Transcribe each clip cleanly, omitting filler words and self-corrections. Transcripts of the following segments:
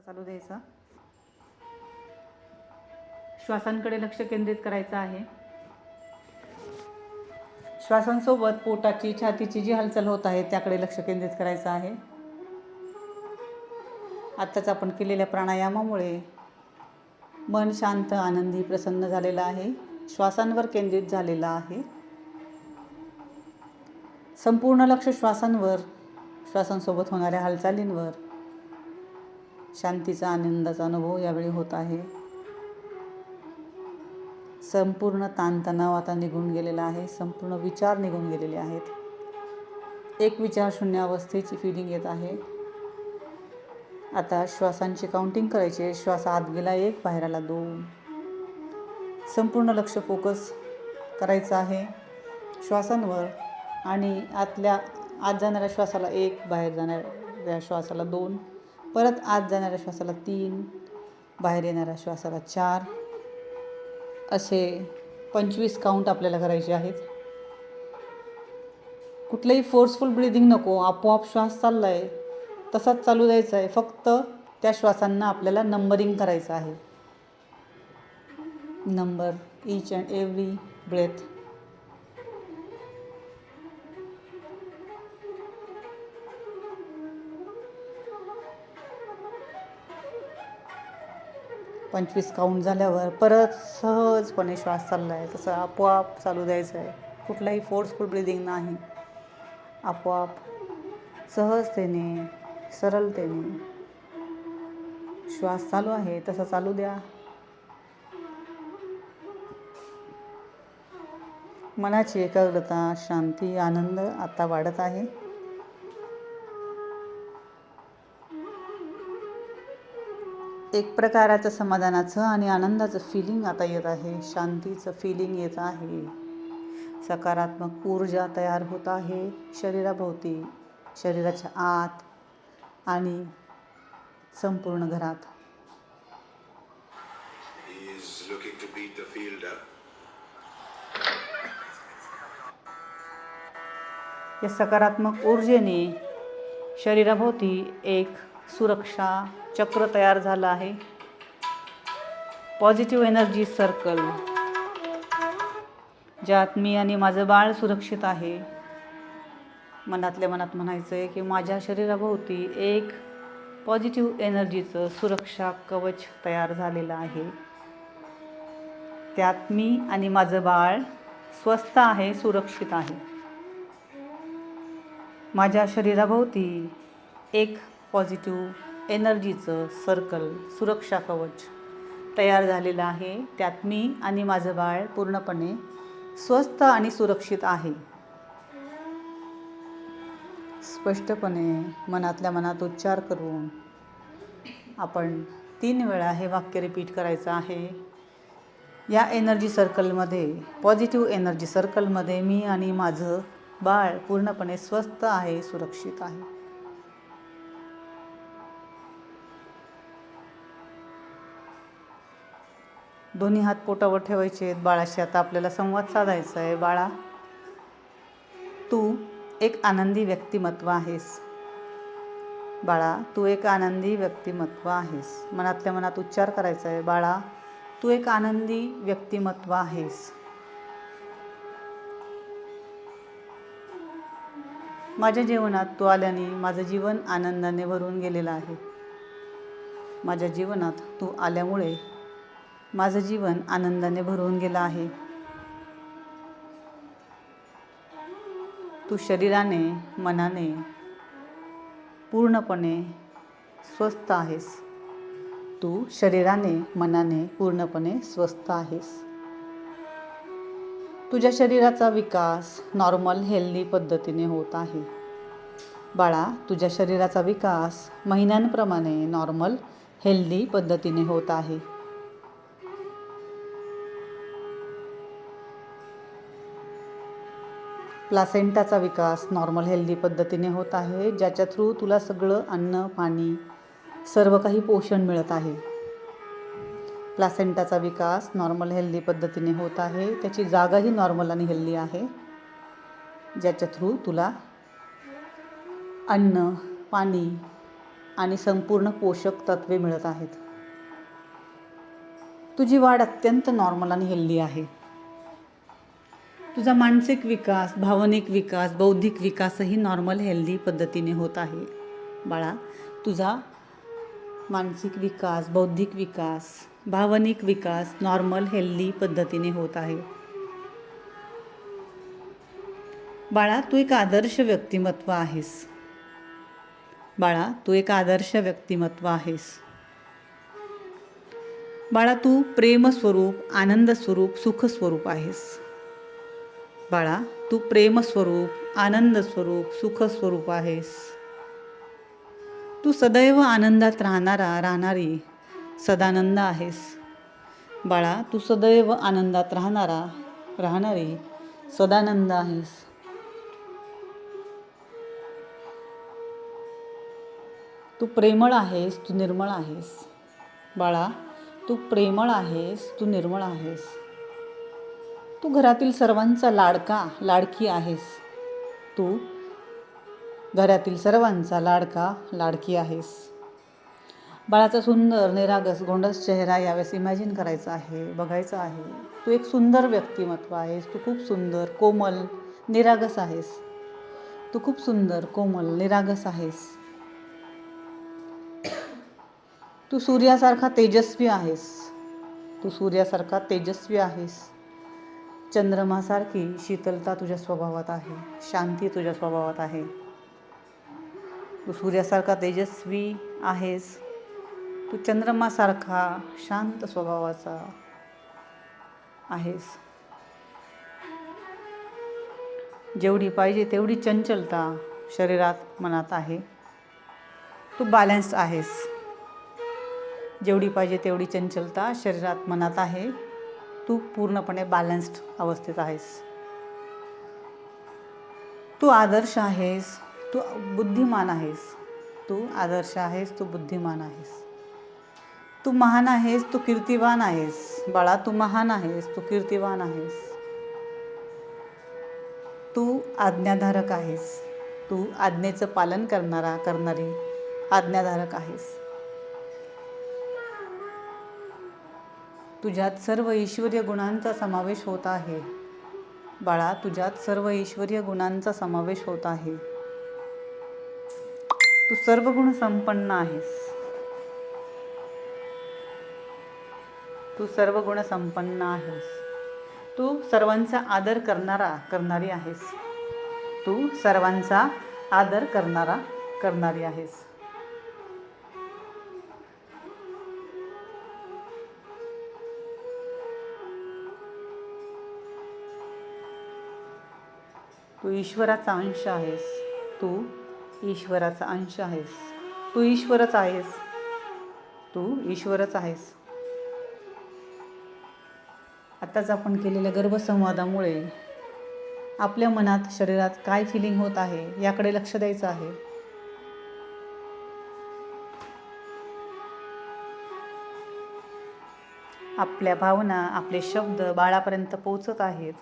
चालू द्यायचा. श्वासांकडे लक्ष केंद्रित करायचं आहे. श्वासांसोबत पोटाची छातीची जी हालचाल होत आहे त्याकडे लक्ष केंद्रित करायचं आहे. आत्ताच आपण केलेल्या प्राणायामामुळे मन शांत, आनंदी, प्रसन्न झालेलं आहे. श्वासांवर केंद्रित झालेलं आहे. संपूर्ण लक्ष श्वासांवर, श्वासांसोबत होणाऱ्या हालचालींवर. शांतीचा, आनंदाचा अनुभव यावेळी होत आहे. संपूर्ण ताणतणाव आता निघून गेलेला आहे. संपूर्ण विचार निघून गेलेले आहेत. एक विचार शून्य अवस्थेची फिलिंग येत आहे. आता श्वासांची काउंटिंग करायची. श्वास आत गेला 1, बाहेर आला 2. संपूर्ण लक्ष फोकस करायचं आहे श्वासांवर आणि आत जाणाऱ्या श्वासाला 1, बाहेर जाणाऱ्या श्वासाला 2, परत आत जाणाऱ्या श्वासाला 3, बाहेर येणाऱ्या श्वासाला 4, असे 25 काउंट आपल्याला करायचे आहेत. कुठलंही फोर्सफुल ब्रीदिंग नको. आपोआप श्वास चालला आहे तसाच चालू द्यायचा आहे. फक्त त्या श्वासांना आपल्याला नंबरिंग करायचं आहे. Number each and every breath. पंचवीस काउंट झाल्यावर परत सहजपणे श्वास चालला आहे तसं आपोआप चालू द्यायचं आहे. कुठलाही फोर्सफुल ब्रीदिंग नाही. आपोआप सहजतेने, सरलतेने श्वास चालू आहे तसा चालू द्या. मनाची एकाग्रता, शांती, आनंद आता वाढत आहे. एक प्रकाराचं समाधानाचं आणि आनंदाचं फिलिंग आता येत आहे. शांतीचं फिलिंग येत आहे. सकारात्मक ऊर्जा तयार होत आहे शरीराभोवती, शरीराच्या आत आणि संपूर्ण घरात. या सकारात्मक ऊर्जेने शरीराभोवती एक सुरक्षा चक्र तयार झालं आहे. पॉझिटिव्ह एनर्जी सर्कल, ज्यात मी आणि माझं बाळ सुरक्षित आहे. मनातल्या मनात म्हणायचं आहे की माझ्या शरीराभोवती एक पॉझिटिव्ह एनर्जीचं सुरक्षा कवच तयार झालेलं आहे. त्यात मी आणि माझं बाळ स्वस्थ आहे, सुरक्षित आहे. माझ्या शरीराभोवती एक पॉझिटिव्ह एनर्जीचं सर्कल, सुरक्षा कवच तयार झालेलं आहे. त्यात मी आणि माझं बाळ पूर्णपणे स्वस्थ आणि सुरक्षित आहे. स्पष्टपणे मनातल्या मनात उच्चार करून आपण 3 वेळा हे वाक्य रिपीट करायचं आहे. या एनर्जी सर्कलमध्ये, पॉझिटिव्ह एनर्जी सर्कलमध्ये मी आणि माझं बाळ पूर्णपणे स्वस्थ आहे, सुरक्षित आहे. दोन्ही हात पोटावर ठेवायचे आहेत. बाळाशी आता आपल्याला संवाद साधायचा आहे. बाळा, तू एक आनंदी व्यक्तिमत्व आहेस. बाळा, तू एक आनंदी व्यक्तिमत्व आहेस. मनातल्या मनात उच्चार करायचा आहे. बाळा, तू एक आनंदी व्यक्तिमत्व आहेस. माझ्या जीवनात तू आल्याने माझं जीवन आनंदाने भरून गेलेलं आहे. माझ्या जीवनात तू आल्यामुळे माझं जीवन आनंदाने भरून गेलं आहे. तू शरीराने, मनाने पूर्णपणे स्वस्थ आहेस. तू शरीराने, मनाने पूर्णपणे स्वस्थ आहेस. तुझ्या शरीराचा विकास नॉर्मल, हेल्दी पद्धतीने होत आहे. बाळा, तुझ्या शरीराचा विकास महिन्यांप्रमाणे नॉर्मल, हेल्दी पद्धतीने होत आहे. प्लासेंटाचा विकास नॉर्मल, हेल्दी पद्धतीने होत आहे, ज्याच्या थ्रू तुला सगळं अन्न, पाणी, सर्व काही पोषण मिळत आहे. प्लासेंटाचा विकास नॉर्मल, हेल्दी पद्धतीने होत आहे. त्याची जागाही नॉर्मल आणि हेल्दी आहे, ज्याच्या थ्रू तुला अन्न, पाणी, आणि संपूर्ण पोषक तत्वे मिळत आहेत. तुझी वाढ अत्यंत नॉर्मल आणि हेल्दी आहे. तुझा मानसिक विकास, भावनिक विकास, बौद्धिक विकासही नॉर्मल हेल्दी पद्धतीने होत आहे. बाळा, तुझा मानसिक विकास, बौद्धिक विकास, भावनिक विकास नॉर्मल हेल्दी पद्धतीने होत आहे. बाळा, तू एक आदर्श व्यक्तिमत्व आहेस. बाळा, तू एक आदर्श व्यक्तिमत्व आहेस. बाळा, तू प्रेमस्वरूप, आनंदस्वरूप, सुखस्वरूप आहेस. बाळा, तू प्रेमस्वरूप, आनंदस्वरूप, सुखस्वरूप आहेस. तू सदैव आनंदात राहणारी सदानंद आहेस. बाळा, तू सदैव आनंदात राहणारी सदानंद आहेस. तू प्रेमळ आहेस, तू निर्मळ आहेस. बाळा, तू प्रेमळ आहेस, तू निर्मळ आहेस. तू घरातील सर्वांचा लाडकी आहेस. तू घरातील सर्वांचा लाडकी आहेस. बाळाचा सुंदर, निरागस, गोंडस चेहरा यावेळेस इमॅजिन करायचा आहे, बघायचा आहे. तू एक सुंदर व्यक्तिमत्व आहेस. तू खूप सुंदर, कोमल, निरागस आहेस. तू खूप सुंदर, कोमल, निरागस आहेस. तू सूर्यासारखा तेजस्वी आहेस. तू सूर्यासारखा तेजस्वी आहेस. चंद्रमासारखी शीतलता तुझ्या स्वभावात आहे, शांती तुझ्या स्वभावात आहे. तू सूर्यासारखा तेजस्वी आहेस. तू चंद्रमासारखा शांत स्वभावाचा आहेस. जेवढी पाहिजे तेवढी चंचलता शरीरात, मनात आहे. तू बॅलन्स्ड आहेस. जेवढी पाहिजे तेवढी चंचलता शरीरात, मनात आहे. तू पूर्णपणे बॅलन्स्ड अवस्थेत आहेस. तू आदर्श आहेस. तू बुद्धिमान आहेस. तू आदर्श आहेस. तू बुद्धिमान आहेस. तू महान आहेस. तू कीर्तिवान आहेस. बाळा, तू महान आहेस. तू कीर्तिवान आहेस. तू आज्ञाधारक आहेस. तू आज्ञेचं पालन करणारी आज्ञाधारक आहेस. तुझ्यात सर्व ईश्वरीय गुणांचा समावेश होत आहे. बाळा, तुझ्यात सर्व ईश्वरीय गुणांचा समावेश होत आहे. तू सर्व गुण संपन्न आहेस. तू सर्व गुण संपन्न आहेस. तू सर्वांचा आदर करणारी आहेस. तू सर्वांचा आदर करणारी आहेस. तू ईश्वराचा अंश आहेस. तू ईश्वराचा अंश आहेस. तू ईश्वरच आहेस. तू ईश्वरच आहेस. आत्ताच आपण केलेल्या गर्भसंवादामुळे आपल्या मनात, शरीरात काय फिलिंग होत आहे याकडे लक्ष द्यायचं आहे. आपल्या भावना, आपले शब्द बाळापर्यंत पोहोचत आहेत.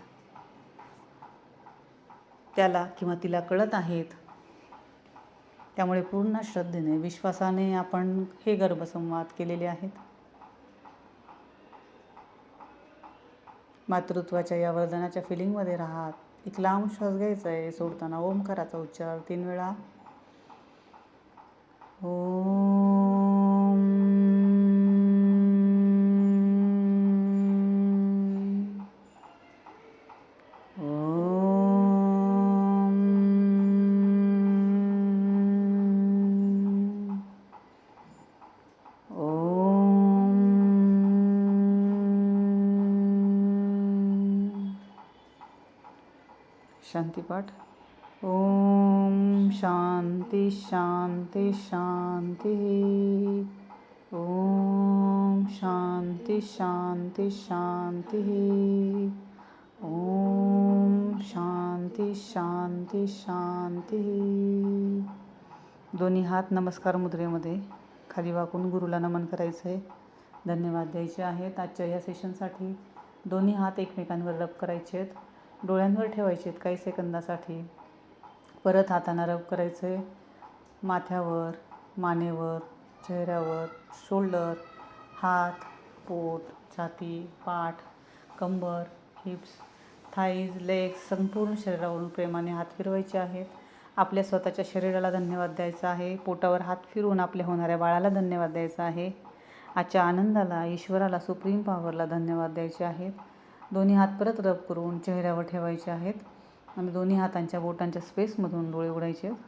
त्याला किंवा तिला कळत आहेत. त्यामुळे पूर्ण श्रद्धेने, विश्वासाने आपण हे गर्भसंवाद केलेले आहेत. मातृत्वाच्या या वरदानाच्या फिलिंगमध्ये राहा. एक लांब श्वास घ्यायचा आहे. सोडताना ओमकाराचा उच्चार 3 वेळा. ओम. शांतीपाठ. ओम शांती शांती शांती. ओम शांती शांती शांती. ओम शांती शांती शांती. दोन्ही हात नमस्कार मुद्रेमध्ये खाली वाकून गुरुला नमन करायचं आहे. धन्यवाद द्यायचे आहेत. आजच्या या सेशनसाठी दोन्ही हात एकमेकांवर रब करायचे आहेत. डोळ्यांवर ठेवायचे आहेत काही सेकंदासाठी. परत हातांना रब करायचं आहे. माथ्यावर, मानेवर, चेहऱ्यावर, शोल्डर, हात, पोट, छाती, पाठ, कंबर, हिप्स, थाईज, लेग्स, संपूर्ण शरीरावरून प्रेमाने हात फिरवायचे आहेत. आपल्या स्वतःच्या शरीराला धन्यवाद द्यायचा आहे. पोटावर हात फिरवून आपल्या होणाऱ्या बाळाला धन्यवाद द्यायचा आहे. आजच्या आनंदाला, ईश्वराला, सुप्रीम पॉवरला धन्यवाद द्यायचे आहेत. दोन्ही हात परत रब करून चेहऱ्यावर ठेवायचे आहेत आणि दोन्ही हातांच्या बोटांच्या स्पेसमधून डोळे उघडायचे आहेत.